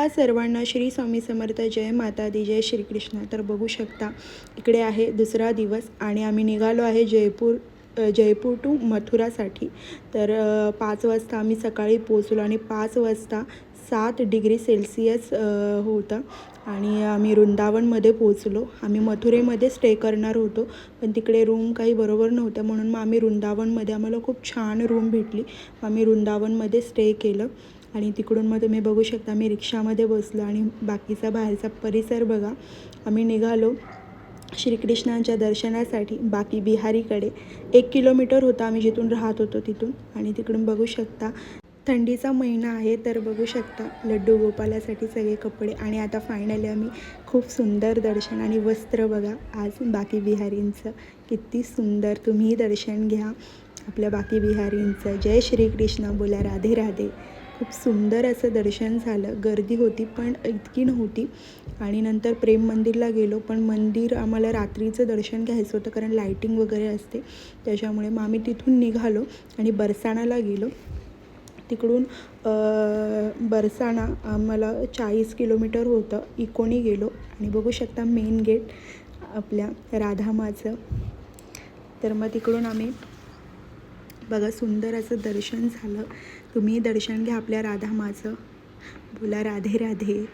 नमस्कार सर्वांना. श्री स्वामी समर्थ. जय माता दी. जय श्रीकृष्ण. तर बघू शकता इकडे आहे दुसरा दिवस आणि आम्ही निघालो आहे जयपूर टू मथुरासाठी. तर 5 वाजता आम्ही सकाळी पोचलो आणि 5 वाजता 7 डिग्री सेल्सिअस होतं आणि आम्ही वृंदावनमध्ये पोचलो. आम्ही मथुरेमध्ये स्टे करणार होतो, पण तिकडे रूम काही बरोबर नव्हत्या, म्हणून मग आम्ही वृंदावनमध्ये आम्हाला खूप छान रूम भेटली. आम्ही वृंदावनमध्ये स्टे केलं आणि तिकडून मग तुम्ही बघू शकता मी रिक्षामध्ये बसलो आणि बाकीचा बाहेरचा परिसर बघा. आम्ही निघालो श्रीकृष्णांच्या दर्शनासाठी बाकी बिहारीकडे. 1 किलोमीटर होता आम्ही जिथून राहत होतो तिथून. आणि तिकडून बघू शकता थंडीचा महिना आहे, तर बघू शकता लड्डू गोपालासाठी सगळे कपडे. आणि आता फायनली आम्ही खूप सुंदर दर्शन आणि वस्त्र बघा आज बाकी बिहारींचं किती सुंदर. तुम्हीही दर्शन घ्या आपल्या बाकी बिहारींचं. जय श्रीकृष्ण बोला, राधे राधे. खूप सुंदर असं दर्शन झालं. गर्दी होती पण इतकी नव्हती. आणि नंतर प्रेम मंदिरला गेलो, पण मंदिर आम्हाला रात्रीचं दर्शन घ्यायचं होतं कारण लाईटिंग वगैरे असते त्याच्यामुळे. मग आम्ही तिथून निघालो आणि बरसाणाला गेलो. तिकडून बरसाणा आम्हाला 40 किलोमीटर होतं. इकोनी गेलो आणि बघू शकता मेन गेट आपल्या राधामाचं. तर मग तिकडून आम्ही बघा सुंदर असं दर्शन झालं. तुम्ही दर्शन घ्या आपल्या राधामाचं. बोला राधे राधे.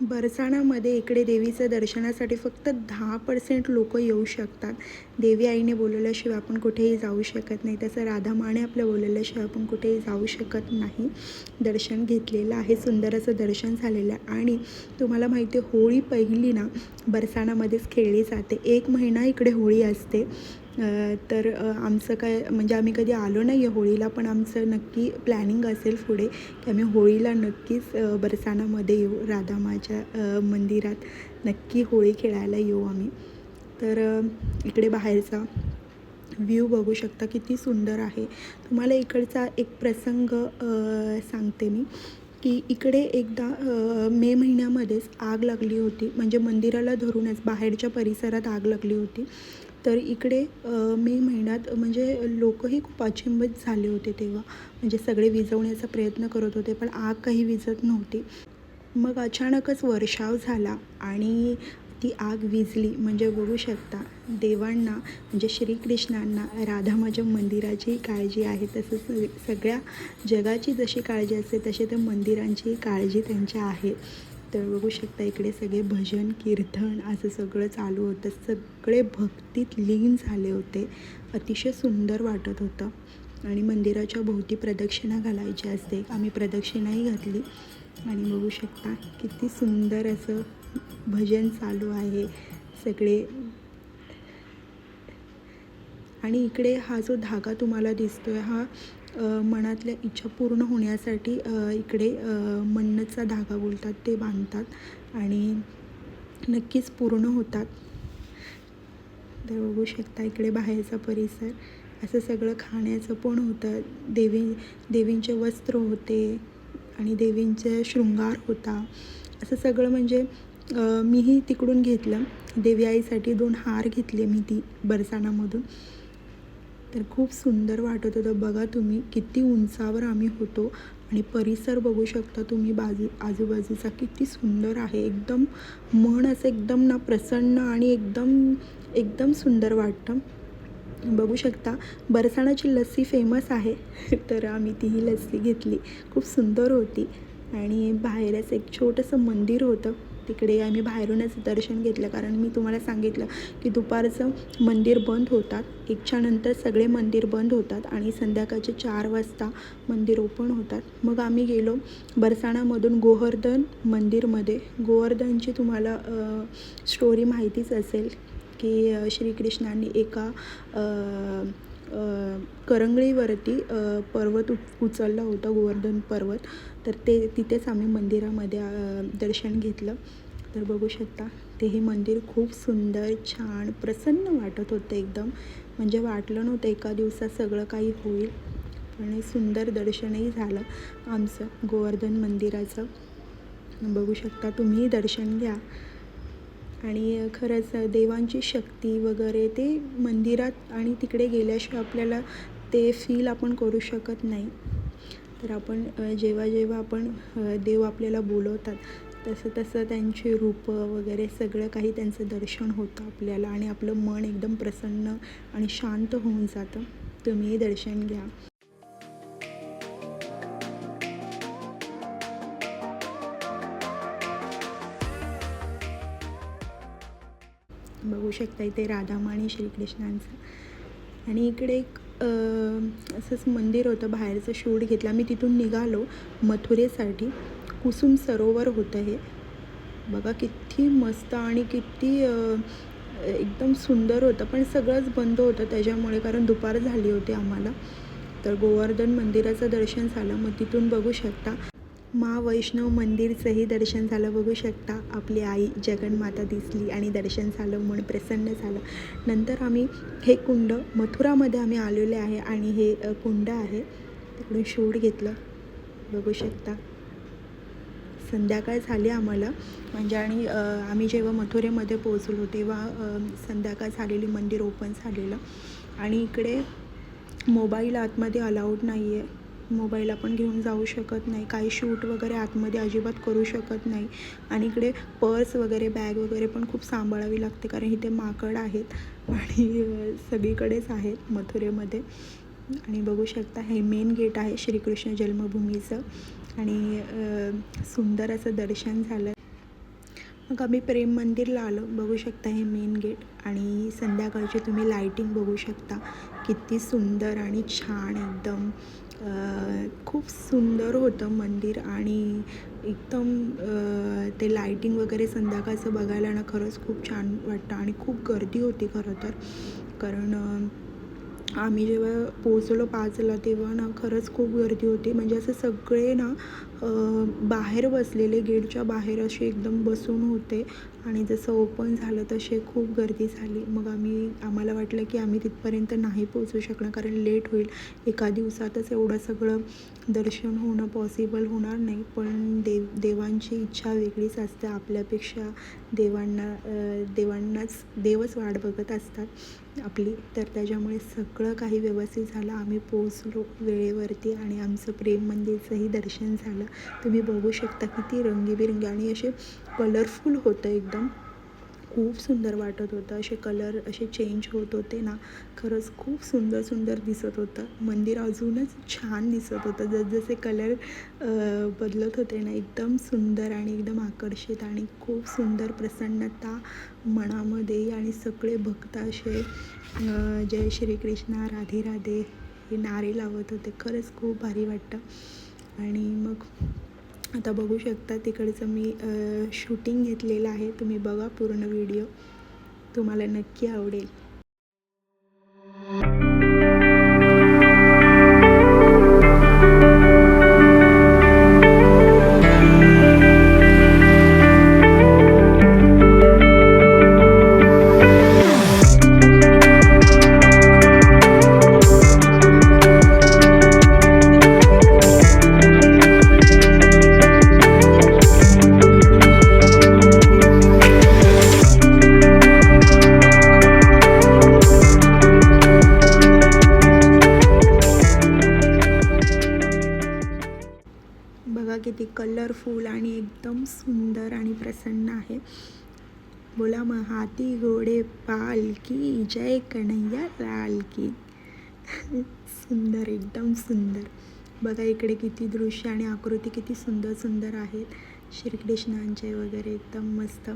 बरसाणामध्ये इकडे देवीचं दर्शनासाठी फक्त 10% लोक येऊ शकतात. देवी आईने बोलवल्याशिवाय आपण कुठेही जाऊ शकत नाही. तसं राधामाने आपल्या बोलवल्याशिवाय आपण कुठेही जाऊ शकत नाही. दर्शन घेतलेलं आहे, सुंदर असं दर्शन झालेलं आहे. आणि तुम्हाला माहिती आहे होळी पहिली ना बरसाणामध्येच खेळली जाते. 1 महिना इकडे होळी असते. तर आमचं काय म्हणजे आम्ही कधी आलो नाही आहे होळीला, पण आमचं नक्की प्लॅनिंग असेल पुढे की आम्ही होळीला नक्कीच बरसाणामध्ये येऊ. राधामाच्या मंदिरात नक्की होळी खेळायला येऊ आम्ही. तर इकडे बाहेरचा व्ह्यू बघू शकता किती सुंदर आहे. तुम्हाला इकडचा एक प्रसंग सांगते मी की इकडे एकदा मे महिन्यामध्येच आग लागली होती. म्हणजे मंदिराला धरूनच बाहेरच्या परिसरात आग लागली होती. तर इकडे मे महिन्यात म्हणजे लोकही खूप अचंबित झाले होते तेव्हा. म्हणजे सगळे विझवण्याचा प्रयत्न करत होते पण आग काही विझत नव्हती. मग अचानकच वर्षाव झाला आणि ती आग विझली. म्हणजे बघू शकता देवांना म्हणजे श्रीकृष्णांना राधामाच्या मंदिराची काळजी आहे. तसंच सगळ्या जगाची जशी काळजी असते तशी त्या मंदिरांची काळजी त्यांच्या आहे. तर बघू शकता इकडे सगळे भजन कीर्तन असं सगळं चालू होतं. सगळे भक्तीत लीन झाले होते. अतिशय सुंदर वाटत होतं. आणि मंदिराच्या भोवती प्रदक्षिणा घालायची असते. आम्ही प्रदक्षिणाही घातली आणि बघू शकता किती सुंदर असं भजन चालू आहे सगळे. आणि इकडे हा जो धागा तुम्हाला दिसतो आहे हा मनातल्या इच्छा पूर्ण होण्यासाठी इकडे मन्नतचा धागा बोलतात ते बांधतात आणि नक्कीच पूर्ण होतात. तर बघू शकता इकडे बाहेरचा परिसर असं सगळं खाण्याचं पण होतं. देवींचे वस्त्र होते आणि देवींचे शृंगार होता. असं सगळं म्हणजे मीही तिकडून घेतलं. देवी आईसाठी 2 हार घेतले मी ती बरसाणामधून. तर खूप सुंदर वाटत होतं. बघा तुम्ही किती उंचावर आम्ही होतो आणि परिसर बघू शकता तुम्ही आजूबाजूचा किती सुंदर आहे. एकदम मन असं एकदम ना प्रसन्न आणि एकदम सुंदर वाटतं. बघू शकता बरसाणाची लस्सी फेमस आहे तर आम्ही तीही लस्सी घेतली. खूप सुंदर होती. आणि बाहेरच एक छोटंसं मंदिर होतं. तिकडे आम्ही बाहेरूनच दर्शन घेतलं कारण मी तुम्हाला सांगितलं की दुपारचं मंदिर बंद होतात. 1च्या नंतर सगळे मंदिर बंद होतात आणि संध्याकाळचे 4 वाजता मंदिर ओपन होतात. मग आम्ही गेलो बरसाणामधून गोवर्धन मंदिरमध्ये. गोवर्धनची तुम्हाला स्टोरी माहितीच असेल की श्रीकृष्णांनी एका करंगळीवरती पर्वत उचलला होता, गोवर्धन पर्वत. तर तिथेच आम्ही मंदिरामध्ये दर्शन घेतलं. तर बघू शकता तेही मंदिर खूप सुंदर छान प्रसन्न वाटत होतं एकदम. म्हणजे वाटलं नव्हतं एका दिवसात सगळं काही होईल. पण सुंदर दर्शनही झालं आमचं गोवर्धन मंदिराचं. बघू शकता तुम्हीही दर्शन घ्या. आणि खरंच देवांची शक्ती वगैरे ते मंदिरात आणि तिकडे गेल्याशिवाय आपल्याला ते फील आपण करू शकत नाही. तर आपण जेव्हा जेव्हा आपण देव आपल्याला बोलवतात तसं तसं त्यांची रूपं वगैरे सगळं काही त्यांचं दर्शन होतं आपल्याला आणि आपलं मन एकदम प्रसन्न आणि शांत होऊन जातं. तुम्हीही दर्शन घ्या. बघू शकता इथे राधामाणी श्रीकृष्णांचं. आणि इकडे एक असंच मंदिर होतं, बाहेरचं शूट घेतला मी. तिथून निघालो मथुरेसाठी. कुसुम सरोवर होतं हे. बघा किती मस्त आणि किती एकदम सुंदर होतं. पण सगळंच बंद होतं त्याच्यामुळे, कारण दुपार झाली होती आम्हाला. तर गोवर्धन मंदिराचं दर्शन झालं. मग तिथून बघू शकता महावैष्णव मंदिरचंही दर्शन झालं. बघू शकता आपली आई जगन्माता दिसली आणि दर्शन झालं, मन प्रसन्न झालं. नंतर आम्ही हे कुंड मथुरामध्ये आम्ही आलेले आहे आणि हे कुंड आहे, तिकडून शूट घेतलं. बघू शकता संध्याकाळ झाली आम्हाला म्हणजे. आणि आम्ही जेव्हा मथुरेमध्ये पोहोचलो तेव्हा संध्याकाळ झालेली, मंदिर ओपन झालेलं. आणि इकडे मोबाईल आतमध्ये अलाउड नाही आहे. मोबाईल आपण घेऊन जाऊ शकत नाही. काही शूट वगैरे आतमध्ये अजिबात करू शकत नाही. आणि इकडे पर्स वगैरे, बॅग वगैरे पण खूप सांभाळावी लागते, कारण इथे माकड आहेत आणि सगळीकडेच आहेत मथुरेमध्ये. आणि बघू शकता हे मेन गेट आहे श्रीकृष्ण जन्मभूमीचं. आणि सुंदर असं दर्शन झालं. मग आम्ही प्रेम मंदिरला आलो. बघू शकता हे मेन गेट. आणि संध्याकाळची तुम्ही लाईटिंग बघू शकता, किती सुंदर आणि छान एकदम. खूप सुंदर होतं मंदिर. आणि एकदम ते लाईटिंग वगैरे संध्याकाळचं बघायला ना खरंच खूप छान वाटतं. आणि खूप गर्दी होती खरं तर, कारण आम्ही जेव्हा पोचलो 5ला तेव्हा ना खरंच खूप गर्दी होती. म्हणजे असं सगळे ना बाहेर बसलेले, गेटच्या बाहेर असे एकदम बसून होते. आणि जसं ओपन झालं तसे खूप गर्दी झाली. मग आम्हाला वाटलं की आम्ही तिथपर्यंत नाही पोचू शकणार, कारण लेट होईल. एका दिवसातच एवढं सगळं दर्शन होणं पॉसिबल होणार नाही. पण देवांची इच्छा वेगळीच असते आपल्यापेक्षा. देवच वाट बघत असतात आपली. तर त्याच्यामुळे सगळं काही व्यवस्थित झालं. आम्ही पोचलो वेळेवरती आणि आमचं प्रेम मंदिरचंही दर्शन झालं. तुम्ही बघू शकता किती रंगीबिरंगी आणि असे कलरफुल होतं एकदम. खूप सुंदर वाटत होतं. असे कलर असे चेंज होत होते ना, खरंच खूप सुंदर सुंदर दिसत होतं. मंदिर अजूनच छान दिसत होतं. जसजसे कलर बदलत होते ना, एकदम सुंदर आणि एकदम आकर्षित आणि खूप सुंदर प्रसन्नता मनामध्ये. आणि सगळे भक्त असे जय श्रीकृष्णा, राधे राधे हे नारे लावत होते. खरंच खूप भारी वाटतं. आणि मग आता बघू शकता तिकडचं मी शूटिंग घेतलेलं आहे. तुम्ही बघा पूर्ण व्हिडिओ, तुम्हाला नक्की आवडेल. बघा किती कलरफुल आणि एकदम सुंदर आणि प्रसन्न आहे. बोला मग हाती घोडे पालकी, जय कन्हैया लाल की. सुंदर, एकदम सुंदर. बघा इकडे किती दृश्य आणि आकृती किती सुंदर सुंदर आहेत श्रीकृष्णांचे वगैरे, एकदम मस्त.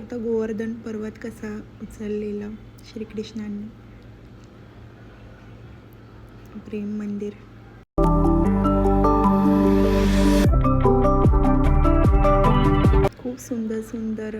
शकता गोवर्धन पर्वत कसा उचललेला श्रीकृष्णांनी. प्रेम मंदिर. खूप सुंदर सुंदर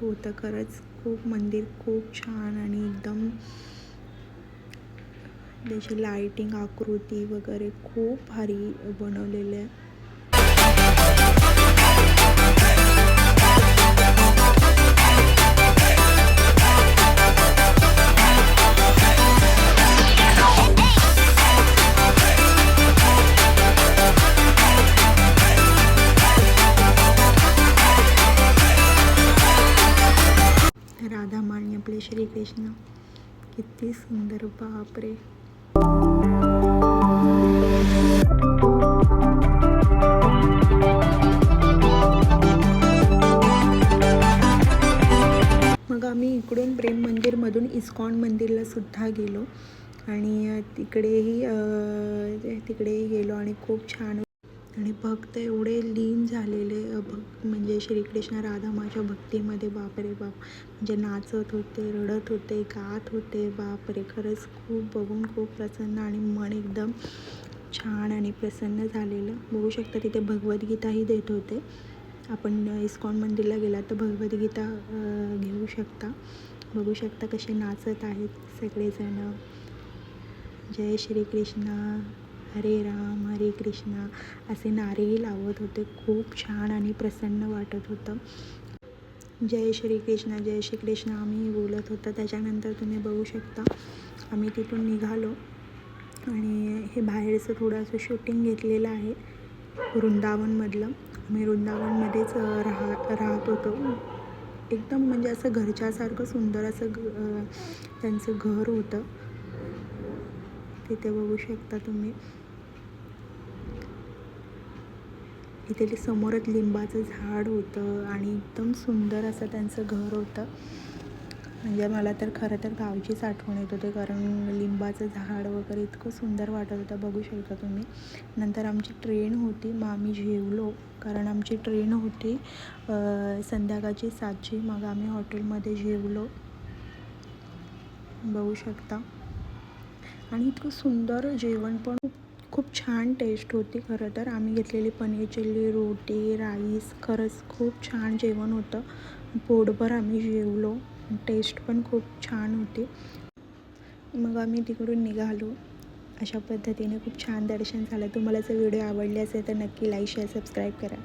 होतं खरंच. खूप मंदिर खूप छान आणि एकदम त्याची लाईटिंग आकृती वगैरे खूप भारी बनवलेले आहे. राधामाण आपले श्रीकृष्ण किती सुंदर, बापरे. मग आम्ही इकडून प्रेम मंदिरमधून इस्कॉन मंदिरला सुद्धा गेलो आणि तिकडेही गेलो आणि खूप छान. आणि भक्त एवढे लीन झालेले म्हणजे श्रीकृष्ण राधामाच्या भक्तीमध्ये, बापरे बाप. म्हणजे नाचत होते, रडत होते, गात होते, बापरे. खरंच खूप बघून खूप प्रसन्न आणि मन एकदम छान आणि प्रसन्न झालेलं. बघू शकता तिथे भगवद्गीताही देत होते. आपण इस्कॉन मंदिरला गेला तर भगवद्गीता घेऊ शकता. बघू शकता कसे नाचत आहेत सगळेजण. जय श्रीकृष्ण, हरे राम हरे कृष्णा असे नारेही लावत होते. खूप छान आणि प्रसन्न वाटत होतं. जय श्रीकृष्ण आम्ही बोलत होतो. त्याच्यानंतर तुम्ही बघू शकता आम्ही तिथून निघालो आणि हे बाहेरचं थोडंसं शूटिंग घेतलेलं आहे वृंदावनमधलं. आम्ही वृंदावनमध्येच राहत होतो. एकदम म्हणजे असं घरच्यासारखं सुंदर असं त्यांचं घर होतं. तिथे बघू शकता तुम्ही. इथे समोरच लिंबाचं झाड होतं आणि एकदम सुंदर असं त्यांचं घर होतं. म्हणजे मला तर खरं तर गावचीच आठवण येत होते, कारण लिंबाचं झाड वगैरे इतकं सुंदर वाटत होतं. बघू शकता तुम्ही. नंतर आमची ट्रेन होती, मग आम्ही जेवलो, कारण आमची ट्रेन होती संध्याकाळची 7ची. मग आम्ही हॉटेलमध्ये जेवलो, बघू शकता. आणि इतकं सुंदर जेवण पण खूप छान टेस्ट होती. खरं तर आम्ही घेतलेली पनीर चिल्ली, रोटी, राईस, खरंच खूप छान जेवण होतं. पोटभर आम्ही जेवलो. टेस्ट पण खूप छान होती. मग आम्ही तिकडून निघालो. अशा पद्धतीने खूप छान दर्शन झालं. तुम्हाला जर व्हिडिओ आवडले असेल तर नक्की लाईक शेअर सबस्क्राईब करा.